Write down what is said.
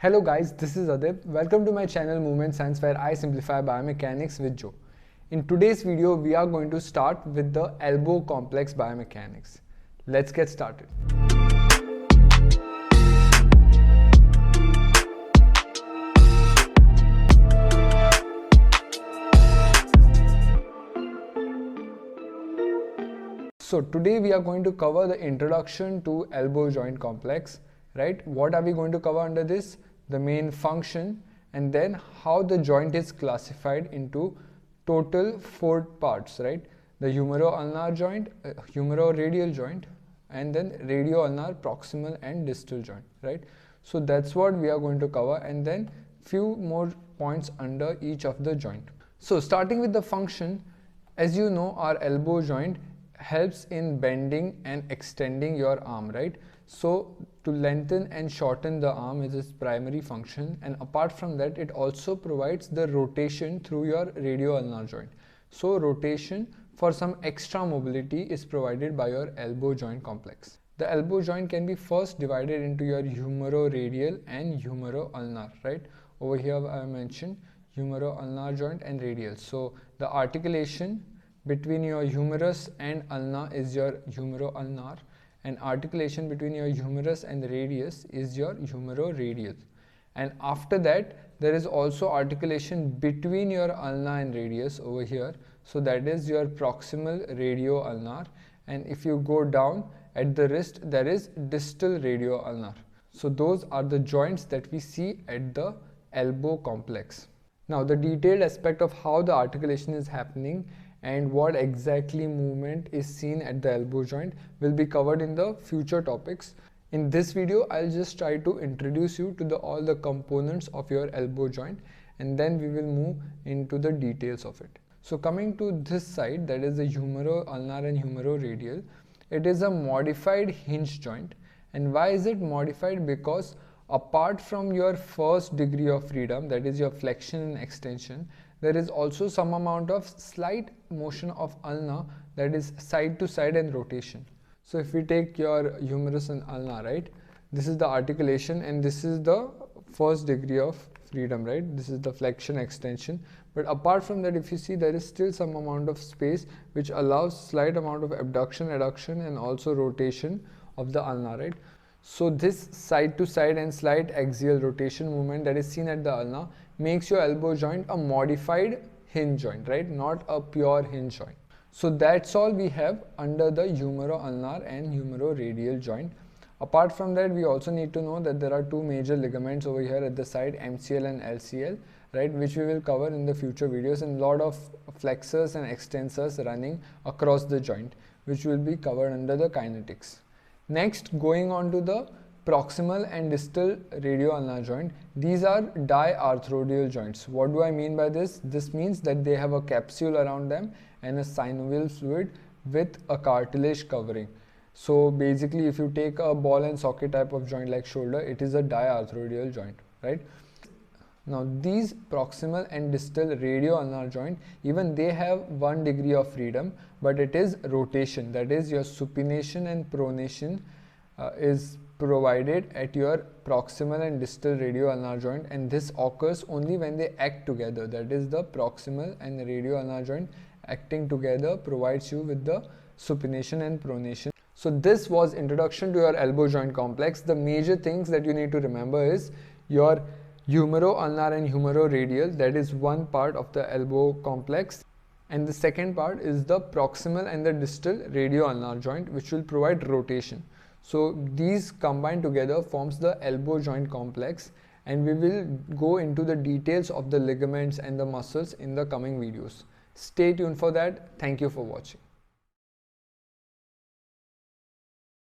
Hello guys, this is Adib. Welcome to my channel Movement Science, where I simplify biomechanics with Joe. In today's video, we are going to start with the elbow complex biomechanics. Let's get started. So today we are going to cover the introduction to elbow joint complex, right? What are we going to cover under this? The main function, and then how the joint is classified into total 4 parts, right? The humeroulnar joint, humeroradial joint, and then radioulnar, proximal and distal joint, right? So that's what we are going to cover, and then few more points under each of the joint. So starting with the function, as you know, our elbow joint helps in bending and extending your arm, right? So to lengthen and shorten the arm is its primary function, and apart from that it also provides the rotation through your radioulnar joint. So rotation for some extra mobility is provided by your elbow joint complex. The elbow joint can be first divided into your humeroradial and humeroulnar, right? Over here I mentioned humeroulnar joint and radial. So the articulation between your humerus and ulna is your humeroulnar, and articulation between your humerus and the radius is your humeroradial. And after that there is also articulation between your ulna and radius over here, so that is your proximal radioulnar, and if you go down at the wrist there is distal radioulnar. So those are the joints that we see at the elbow complex. Now the detailed aspect of how the articulation is happening and what exactly movement is seen at the elbow joint will be covered in the future topics. In this video, I'll just try to introduce you to all the components of your elbow joint, and then we will move into the details of it. So coming to this side, that is the humeroulnar and humeroradial, it is a modified hinge joint. And why is it modified? Because apart from your first degree of freedom, that is your flexion and extension, there is also some amount of slight motion of ulna, that is side to side and rotation. So if we take your humerus and ulna, right, this is the articulation and this is the first degree of freedom, right? This is the flexion extension. But apart from that, if you see, there is still some amount of space which allows slight amount of abduction, adduction and also rotation of the ulna, right? So this side to side and slight axial rotation movement that is seen at the ulna makes your elbow joint a modified hinge joint, right? Not a pure hinge joint. So that's all we have under the humeroulnar and humeroradial joint. Apart from that, we also need to know that there are two major ligaments over here at the side, MCL and LCL, right, which we will cover in the future videos, and a lot of flexors and extensors running across the joint, which will be covered under the kinetics. Next, going on to the proximal and distal radioulnar joint. These are diarthrodial joints. What do I mean by this? This means that they have a capsule around them and a synovial fluid with a cartilage covering. So basically, if you take a ball and socket type of joint like shoulder, it is a diarthrodial joint, right? Now these proximal and distal radioulnar joint, even they have 1 degree of freedom, but it is rotation, that is your supination and pronation is provided at your proximal and distal radioulnar joint, and this occurs only when they act together. That is, the proximal and the radioulnar joint acting together provides you with the supination and pronation. So this was introduction to your elbow joint complex. The major things that you need to remember is your humeroulnar and humeroradial, that is one part of the elbow complex, and the second part is the proximal and the distal radioulnar joint, which will provide rotation. So these combined together forms the elbow joint complex, and we will go into the details of the ligaments and the muscles in the coming videos. Stay tuned for that. Thank you for watching.